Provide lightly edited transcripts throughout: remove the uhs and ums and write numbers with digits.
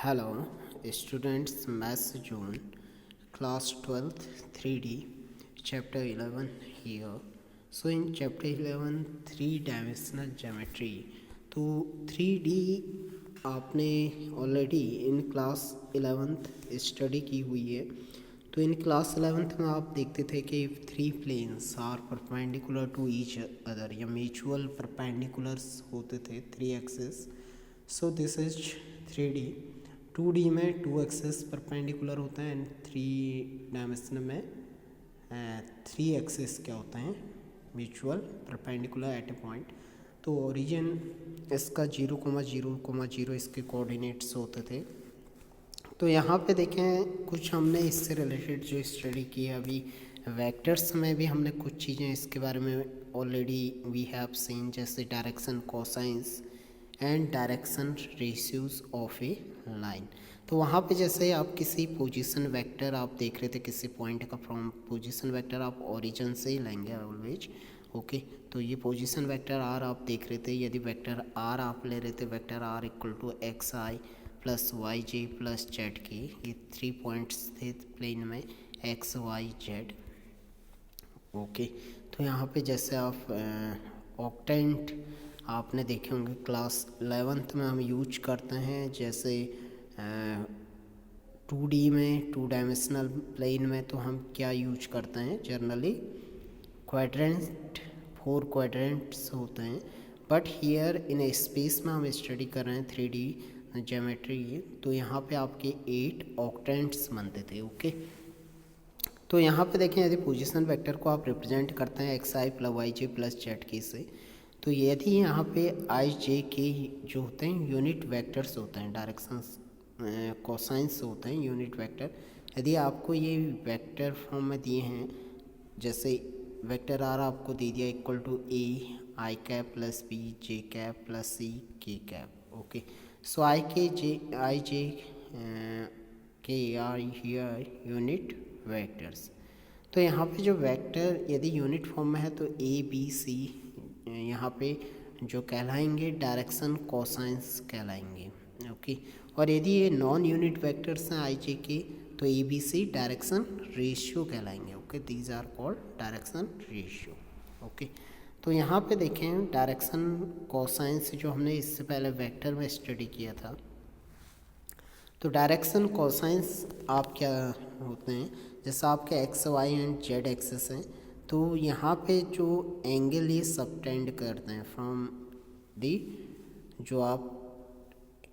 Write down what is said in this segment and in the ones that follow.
Hello, students, Maths Zone, Class 12th, 3D, Chapter 11 here. So in Chapter 11, three-dimensional geometry. तो 3D आपने already in class 11th study की हुई है. तो in class 11th में आप देखते थे कि three planes are perpendicular to each other या म्यूचुअल परपेंडिकुलर्स होते थे, three axis. So this is 3D. 2D में टू एक्सिस परपेंडिकुलर होते हैं एंड थ्री डायमेंशन में थ्री एक्सिस क्या होते हैं, mutual perpendicular at a point. तो ओरिजिन इसका 0,0,0 इसके कोऑर्डिनेट्स होते थे. तो यहाँ पे देखें कुछ हमने इससे रिलेटेड जो स्टडी की है अभी, वेक्टर्स में भी हमने कुछ चीज़ें इसके बारे में ऑलरेडी वी हैव सीन, जैसे direction cosines and direction ratios of a line. तो वहाँ पे जैसे आप किसी पोजीशन वेक्टर आप देख रहे थे, किसी पॉइंट का फ्रॉम पोजीशन वेक्टर आप ओरिजिन से ही लेंगे ऑलवेज. ओके, तो ये पोजीशन वेक्टर आर आप देख रहे थे. यदि वेक्टर आर आप ले रहे थे, vector R equal to X I plus Y J plus Z K, ये थ्री पॉइंट्स थे प्लेन में एक्स वाई जेड. ओके, तो यहाँ पे जैसे आप ऑक्टेंट आपने देखे होंगे क्लास 11th में हम यूज करते हैं. जैसे 2D में टू डायमेंशनल प्लेन में तो हम क्या यूज करते हैं जनरली, क्वाड्रेंट, 4 क्वाड्रेंट्स होते हैं. बट हियर इन स्पेस में हम स्टडी कर रहे हैं 3D ज्योमेट्री. तो यहाँ पे आपके 8 ऑक्टेंट्स बनते थे. ओके, तो यहाँ पे देखें यदि पोजीशन वेक्टर को आप रिप्रेजेंट करते हैं x I plus Y J plus Z के से, तो यदि यहाँ पे आई जे के जो होते हैं यूनिट वेक्टर्स होते हैं, डायरेक्शंस कोसाइंस होते हैं यूनिट वेक्टर. यदि आपको ये वेक्टर फॉर्म में दिए हैं, जैसे वेक्टर आर आपको दे दिया equal to A I cap plus B J cap plus C K cap. Okay, so I J के आर हियर यूनिट वेक्टर्स. तो यहाँ पे जो वेक्टर यदि यूनिट फॉर्म में है तो ए बी सी यहाँ पे जो कहलाएंगे डायरेक्शन कोसाइंस कहलाएंगे. ओके, और यदि ये नॉन यूनिट वेक्टर्स हैं आई जे के, तो A B C direction ratio कहलाएंगे. Okay, these are called direction ratio. Okay, तो यहाँ पे देखें डायरेक्शन कोसाइंस जो हमने इससे पहले वेक्टर में स्टडी किया था. तो डायरेक्शन कोसाइंस आप क्या होते हैं, जैसे आपके X Y and Z axes हैं, तो यहाँ पे जो एंगल ये सबटेंड करते हैं फ्रॉम दी, जो आप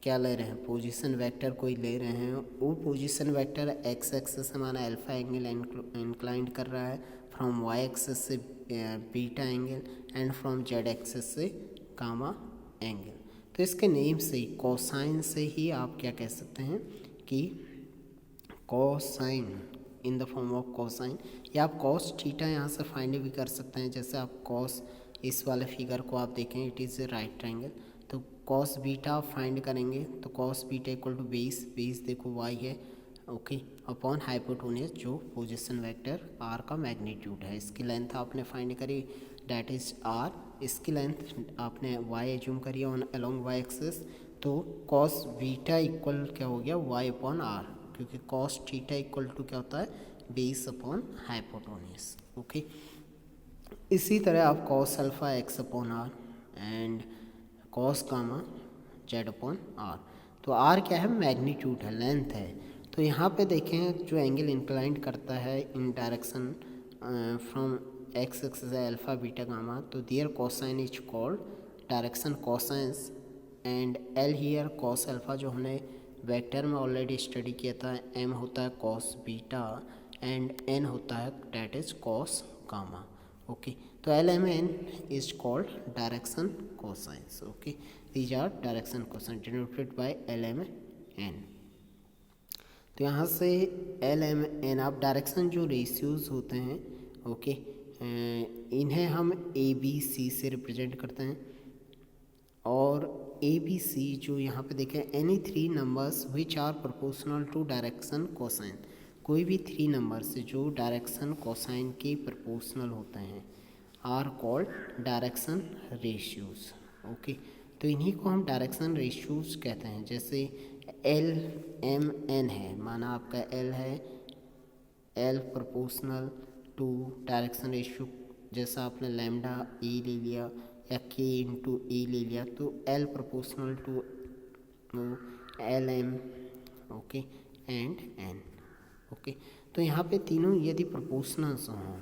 क्या ले रहे हैं पोजीशन वेक्टर कोई ले रहे हैं, वो पोजीशन वेक्टर एक्स एक्सेस से हमारा अल्फा एंगल इंक्लाइंड कर रहा है, फ्रॉम वाई एक्सेस से beta angle and from Z axes से गामा एंगल. तो इसके नेम से ही कोसाइन से ही आप क्या कह सकते हैं कि cosine in the form of cosine, या आप कॉस थीटा यहाँ से फाइंड भी कर सकते हैं. जैसे आप कॉस, इस वाले फिगर को आप देखें it is a right triangle, तो कॉस बीटा आप फाइंड करेंगे. तो cos beta equal to base, base देखो वाई है. ओके, अपॉन हाइपोटेन्यूज जो पोजीशन वेक्टर आर का मैग्नीट्यूड है. इसकी लेंथ आपने फाइंड करी, डैट इज आर. इसकी लेंथ आपने वाई एज्यूम करी ऑन अलोंग वाई एक्सिस. तो कॉस बीटा इक्वल क्या हो गया, वाई अपॉन आर, क्योंकि कॉस थीटा इक्वल टू क्या होता है, बेस अपॉन हाइपोटेन्यूज. ओके, इसी तरह आप cos alpha X upon R and cos gamma Z upon R. तो आर क्या है, मैग्नीट्यूड है, लेंथ है. तो यहाँ पे देखें जो एंगल इंक्लाइंड करता है in direction from X axis alpha beta gamma, तो their cosine is called direction cosines. And L here cos alpha जो हमने वेक्टर में ऑलरेडी स्टडी किया था, एम होता है कॉस बीटा एंड एन होता है that is cos gamma. Okay, तो L M N is called direction cosines. Okay, these are direction cosine denoted by L M N. तो यहाँ से एल एम एन आप डायरेक्शन जो रेशियोज होते हैं, ओके, इन्हें हम ए बी सी से रिप्रेजेंट करते हैं. और ए बी सी जो यहाँ पे देखें, any three numbers which are proportional to direction cosine, कोई भी थ्री नंबर्स जो डायरेक्शन कोसाइन के प्रोपोर्शनल होते हैं, are called direction ratios. Okay, तो इन्हीं को हम डायरेक्शन रेशियोज कहते हैं। जैसे एल एम एन है, माना आपका एल है, L proportional to direction ratio, जैसा आपने लैम्डा ई ले लिया या के इंटू ई ले लिया, तो L proportional to L M, okay, and N, okay. तो यहाँ पे तीनों यदि प्रोपोर्शनल्स हों,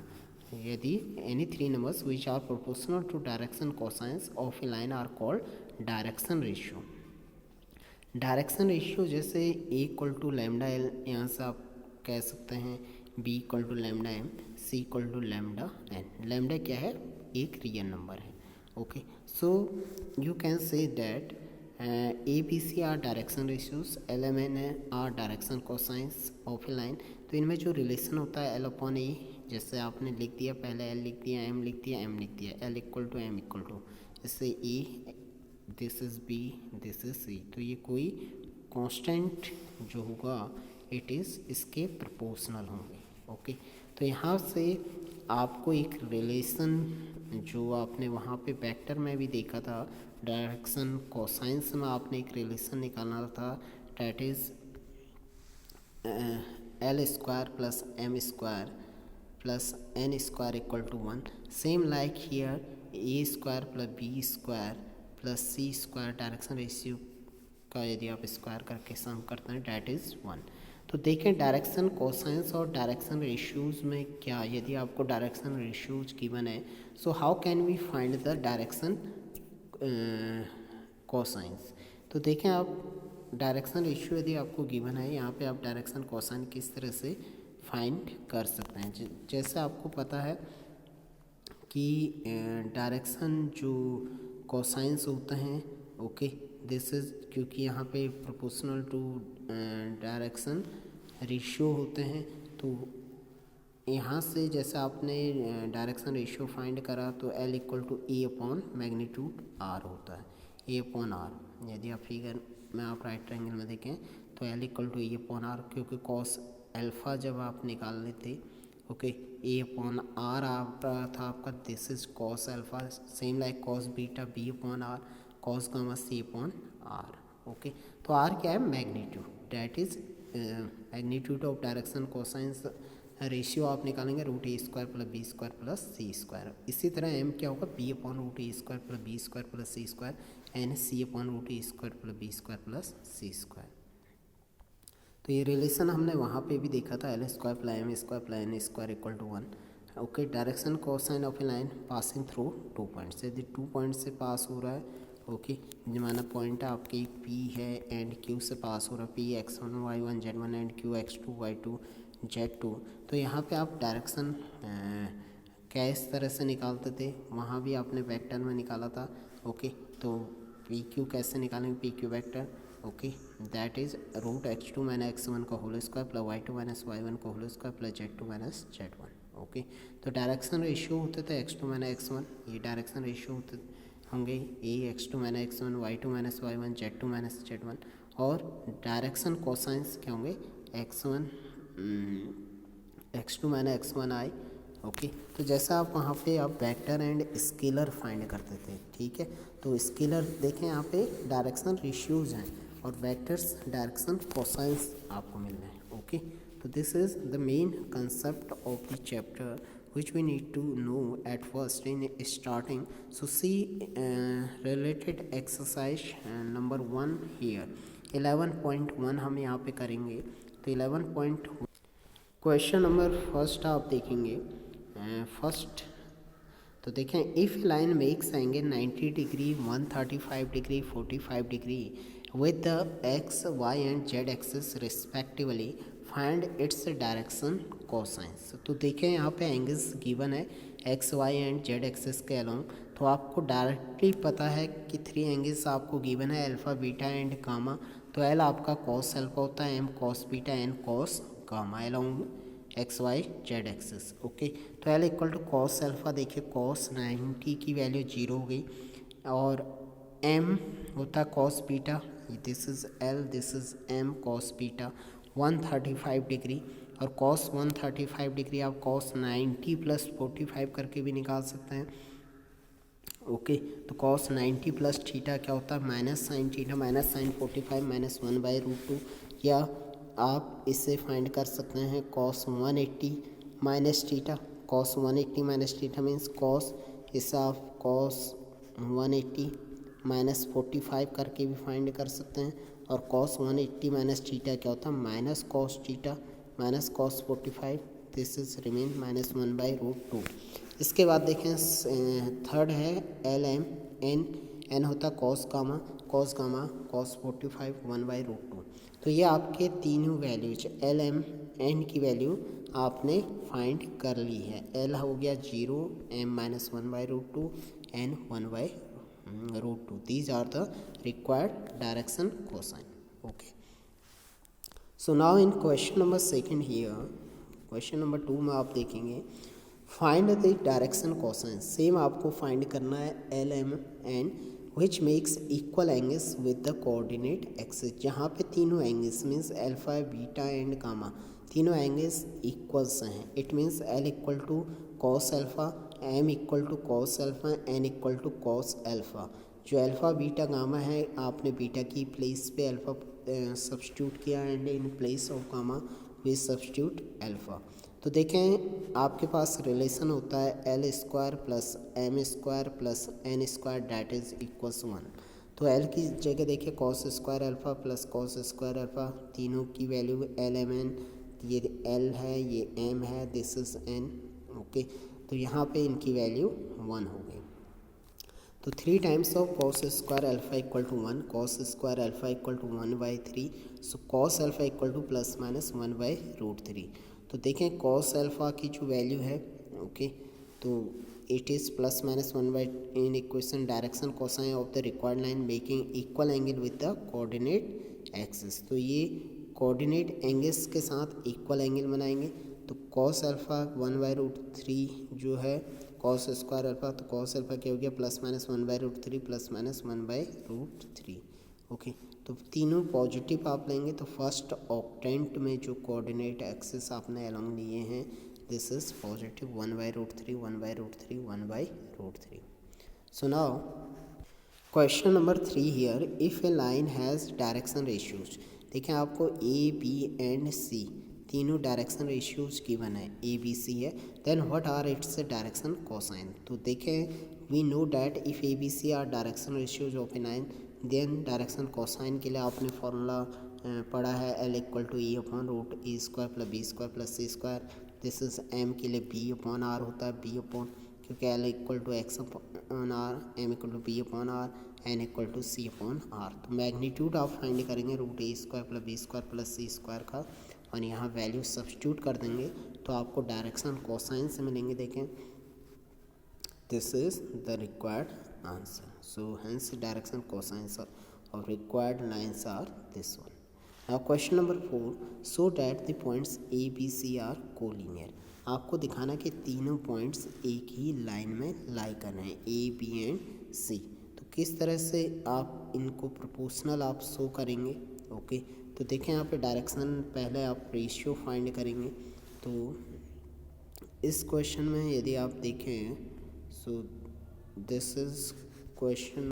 यदि any three numbers which are proportional to direction cosines of a line are called direction ratio. Direction ratio जैसे A equal to lambda L, यहाँ से आप कह सकते हैं B equal to lambda M, C equal to lambda N. Lambda क्या है? एक रियल नंबर है, okay. So you can say that A B C are direction ratios, L M N are direction cosines of a line. तो इनमें जो relation होता है L upon ए, जैसे आपने लिख दिया, पहले एल लिख दिया, एम लिख दिया, एम लिख दिया, L equal to M equal to, जैसे A, this is B, this is C. तो ये कोई कांस्टेंट जो होगा इट इज़ इसके प्रोपोर्शनल होंगे, ओके। तो यहाँ से आपको एक रिलेशन जो आपने वहाँ पे वेक्टर में भी देखा था, डायरेक्शन कोसाइंस में आपने एक रिलेशन निकालना था, that is L square plus M square plus N square equal to 1। Same like here A square plus B square plus C square, direction ratio का यदि आप स्क्वायर करके सम करते हैं डैट इज़ 1। तो देखें डायरेक्शन कोसाइंस और डायरेक्शन रेशियोज़ में क्या, यदि आपको डायरेक्शन रेशियोज़ गिवन है, so how can we find the direction cosines. तो देखें आप डायरेक्शन रेशियो यदि आपको गिवन है, यहाँ पे आप डायरेक्शन कोसाइन किस तरह से फाइंड कर सकते हैं। जैसे आपको पता है कि डायरेक्शन जो कोसाइंस होते हैं, ओके, दिस इज़, क्योंकि यहाँ पे प्रोपोर्शनल टू डायरेक्शन रेशियो होते हैं, तो यहाँ से जैसे आपने डायरेक्शन रेशियो फाइंड करा तो L equal to A upon magnitude R होता है, ए अपॉन आर। यदि आप फिगर में आप राइट ट्रायंगल में देखें तो L equal to A upon R, क्योंकि कॉस अल्फ़ा जब आप निकाल लेते, ओके, ए अपॉन आर आप था आपका, this is cos alpha, same like cos beta B upon R, cos gamma C upon R, okay. तो आर क्या है? Magnitude, that is magnitude of direction cosines ratio आप निकालेंगे root A square plus B square plus C square. इसी तरह M क्या होगा? B upon root A square plus B square plus C square, N C upon root A square plus B square plus C square. तो ये relation हमने वहाँ पे भी देखा था, L square plus M square plus N square equal to 1, okay. Direction cosine of a line passing through 2 points, यदि 2 point से पास हो रहा है, ओके, जमाना पॉइंट आपके P है एंड Q से पास हो रहा है, P x1 y1 z1 and Q x2 y2 z2। तो यहाँ पे आप डायरेक्शन क्या इस तरह से निकालते थे, वहाँ भी आपने वेक्टर में निकाला था, ओके। तो पी क्यू कैसे निकालेंगे? P Q vector, okay, that is root x2 minus x1 का whole square plus y2 minus y1 का whole square plus z2 minus z1, okay. तो डायरेक्शन रेशियो होते थे x2 माइनस x1, ये direction ratio होते होंगे ए x2 minus x1 y2 minus y1 z2 minus z1, और direction cosines क्या होंगे? x2 माइनस x1 आई, ओके। तो जैसा आप वहाँ पे आप वेक्टर एंड स्केलर फाइंड करते थे, ठीक है। तो स्केलर देखें यहाँ पे डायरेक्शन रेशियोज हैं और वेक्टर्स डायरेक्शन कोसाइंस आपको मिल रहे हैं, ओके। तो this is the main concept of the chapter which we need to know at first in starting. So see related exercise number 1 here 11.1 हम यहाँ पे करेंगे। तो 11.1 क्वेश्चन नंबर फर्स्ट आप देखेंगे, फर्स्ट तो देखें, if line makes angle 90 degree 135 degree 45 degree with the x, y and z axis respectively, find its direction cosines। तो देखें यहाँ पे एंगल्स गिवन है x, y and z axis के अलोंग, तो आपको डायरेक्टली पता है कि 3 एंगल्स आपको गिवन है, अल्फ़ा बीटा एंड गामा। तो एल आपका कॉस अल्फ़ा होता है, M cos beta, N cos gamma along X Y Z axis, okay. तो L equal to cos alpha, देखिए कॉस 90 की वैल्यू 0 हो गई, और एम होता cos beta, this is L, this is M cos beta 135 degree, और cos 135 degree आप cos 90 plus 45 करके भी निकाल सकते हैं, ओके। तो cos 90 प्लस थीटा क्या होता है, minus sine theta minus sine 45 minus 1/√2, या आप इसे फाइंड कर सकते हैं cos 180 minus theta. cos 180 minus theta means cos, इसे आप cos 180 माइनस 45 करके भी फाइंड कर सकते हैं। और cos 180 माइनस थीटा क्या होता है, minus cos theta minus cos 45, this is remain minus 1/√2। इसके बाद देखें थर्ड है एल एम एन, एन होता है cos गामा cos 45 1/√2। तो ये आपके तीनों वैल्यूज एल एम एन की वैल्यू आपने फाइंड कर ली है। एल हो गया 0, M minus 1/√2, N 1/√2। These are the required direction cosine. Okay, so now in question number second here, question number 2 में आप देखेंगे find the direction cosine. Same आपको फाइंड करना है L M N which makes equal angles with the coordinate axis. जहाँ पे तीनों angles means alpha beta and gamma तीनों एंगल्स इक्वल्स हैं। It means L equal to cos alpha, M equal to cos alpha, N equal to cos alpha. जो alpha beta gamma है आपने beta की place पे अल्फा सब्स्टिट्यूट किया and in place of gamma we substitute alpha. तो देखें आपके पास रिलेशन होता है L square plus M square plus N square that is equals 1। तो एल की जगह देखिए cos square alpha plus cos square alpha, तीनों की वैल्यू एल एम एन, ये एल है ये एम है, दिस इज एन। ओके, तो यहाँ पे इनकी वैल्यू 1 हो गई। तो 3 times of cos square alpha equal to 1, cos square alpha equal to 1/3, so cos alpha equal to plus minus 1/√3। तो देखें कॉस अल्फा की जो वैल्यू है, ओके, तो it is plus minus 1 in equation direction cosine of the required line making equal angle with the coordinate axis. तो ये coordinate angles के साथ इक्वल एंगल बनाएंगे। तो कॉस अल्फा 1/√3 जो है कॉस स्क्वायर अल्फा, तो कॉस अल्फा क्या हो गया plus minus 1/√3 plus minus 1/√3। Okay, तो तीनों पॉजिटिव आप लेंगे। तो फर्स्ट ऑक्टेंट में जो कोऑर्डिनेट एक्सिस आपने अलोंग लिए हैं this is positive 1/√3 1/√3 1/√3। So now question number 3 here, if A line has direction ratios. देखें आपको ए बी एंड सी तीनों डायरेक्शन रेशियोज गिवन है, ए बी सी है, then what are its direction cosine. तो देखें we know that if A B C are direction ratios of a line then direction cosine के लिए आपने फॉर्मूला पढ़ा है L equal to E upon root A square plus B square plus C square. This is M के लिए B upon R होता है, B upon क्योंकि L equal to X upon R, M equal to be upon R, N equal to C upon R. तो magnitude आप find करेंगे root A square plus B square plus C square का, और यहाँ value substitute कर देंगे तो आपको डायरेक्शन कोसाइन से मिलेंगे। देखें this is the required answer, so hence direction cosines of required lines are this one. Now question number 4, so that the points A, B, C are collinear. आपको दिखाना कि तीनों पॉइंट्स एक ही लाइन में लाई कर रहे हैं, ए बी एंड सी। तो किस तरह से आप इनको प्रोपोर्शनल आप शो करेंगे। ओके, तो देखें यहाँ पे डायरेक्शन पहले आप रेशियो फाइंड करेंगे। तो इस क्वेश्चन में यदि आप देखें सो दिस इज क्वेश्चन।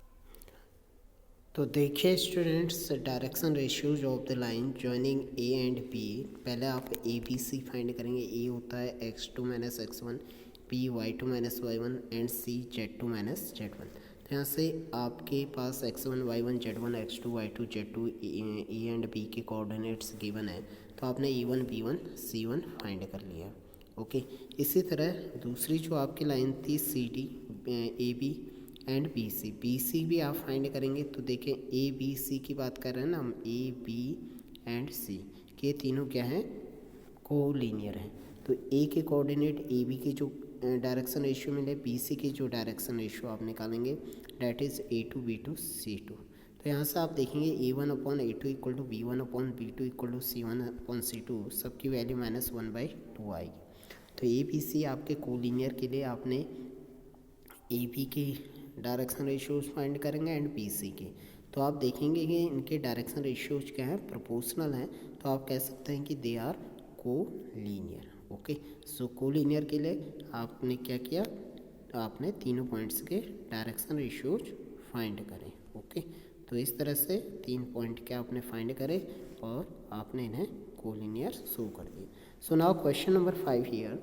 तो देखिए students direction ratios of the line joining A and B. पहले आप ए बी सी फाइंड करेंगे। ए होता है x2 minus x1, B y2 minus y1 and C z2 minus z1। तो यहाँ से आपके पास x1 y1 z1 x2 y2 z2 A and B के कोऑर्डिनेट्स गिवन है, तो आपने e1 b1 c1 फाइंड कर लिया। ओके, इसी तरह दूसरी जो आपकी लाइन थी C D A B and B C, B C भी आप फाइंड करेंगे। तो देखें ए बी सी की बात कर रहे हैं ना हम, ए बी एंड सी के तीनों क्या हैं, कोलिनियर हैं। तो ए के कोऑर्डिनेट ए बी की जो डायरेक्शन रेशियो मिले, बी सी की जो डायरेक्शन रेशियो आप निकालेंगे that is A2 B2 C2। तो यहाँ से आप देखेंगे A1 upon A2 equal to B1 upon B2 equal to C1 upon C2, सबकी वैल्यू -1/2 आएगी। तो ए बी सी आपके कोलिनियर के लिए आपने ए बी की डायरेक्शन रेशियोज फाइंड करेंगे एंड बी सी की। तो आप देखेंगे कि इनके डायरेक्शन रेशियोज क्या हैं, प्रोपोर्शनल हैं। तो आप कह सकते हैं कि they are collinear. Okay, so collinear के लिए आपने क्या किया, आपने तीनों पॉइंट्स के डायरेक्शन रेशियोज फाइंड करें। ओके, तो इस तरह से 3 पॉइंट के आपने फाइंड करे और आपने इन्हें कोलिनियर शो कर दिए। So now question number 5 here,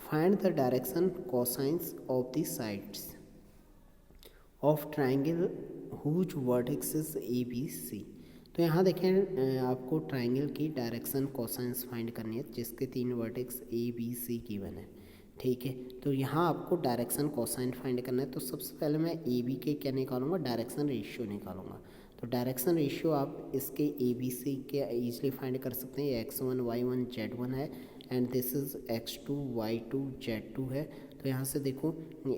find the direction cosines of the sides of triangle whose vertex is ABC। तो यहाँ देखें आपको ट्राइंगल की डायरेक्शन कोसाइंस फाइंड करनी है जिसके 3 वर्टेक्स ABC गिवन है। ठीक है, तो यहाँ आपको डायरेक्शन कोसाइन फाइंड करना है। तो सबसे पहले मैं AB के क्या निकालूंगा, डायरेक्शन रेशियो निकालूंगा। तो डायरेक्शन रेशियो आप इसके ABC के ईजिली फाइंड कर सकते हैं। x1 y1 z1 है and this is x2 y2 z2 है। तो यहाँ से देखो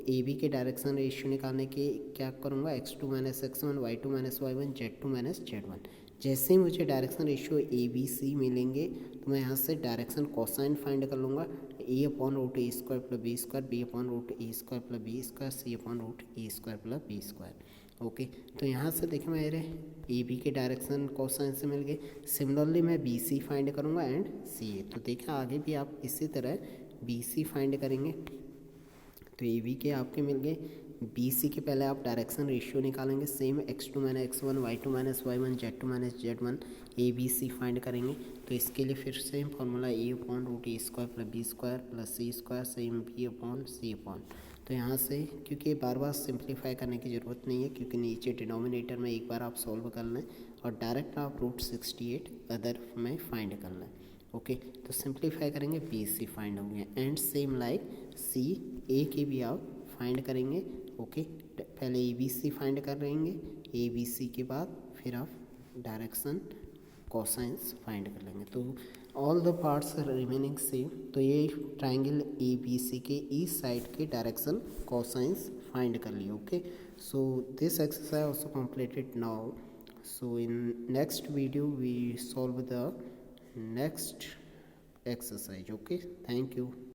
AB के डायरेक्शन रेशियो निकालने के क्या करूँगा, x2 minus x1 y2 minus y1 z2 minus z1। जैसे ही मुझे डायरेक्शन रेशियो ABC मिलेंगे तो मैं यहाँ से डायरेक्शन कोसाइन फाइंड कर लूँगा, a/√a² plus b² b/√a² plus b² c/√a² plus b²। Okay, तो यहाँ से देखिए मेरे AB के डायरेक्शन कोसाइन से मिल गए। सिमिलरली मैं BC फाइंड करूँगा एंड CA। तो देखिए आगे भी आप इसी तरह BC फाइंड करेंगे। तो AB के आपके मिल गए, BC के पहले आप डायरेक्शन रेशियो निकालेंगे। Same x2 minus x1 y2 minus y1 z2 minus z1 ABC find करेंगे। तो इसके लिए फिर same formula a/√a² plus b² plus c², same b/c/। तो यहाँ से क्योंकि बार बार सिंप्लीफाई करने की ज़रूरत नहीं है क्योंकि नीचे डिनोमिनेटर में एक बार आप सॉल्व कर लें और डायरेक्ट आप √68 अदर में फाइंड कर लें। ओके, तो सिंप्लीफाई करेंगे BC फाइंड होंगे एंड सेम लाइक CA के भी आप फाइंड करेंगे। ओके, पहले ABC फाइंड कर लेंगे, ABC के बाद फिर आप डायरेक्शन कोसाइंस फाइंड कर लेंगे। तो all the parts remaining same. तो ये ट्राइंगल ABC के ईस्ट साइड के डायरेक्शन कोसाइंस फाइंड कर लिए। Okay, so this exercise also completed now. So in next video we solve the next exercise. Okay, thank you.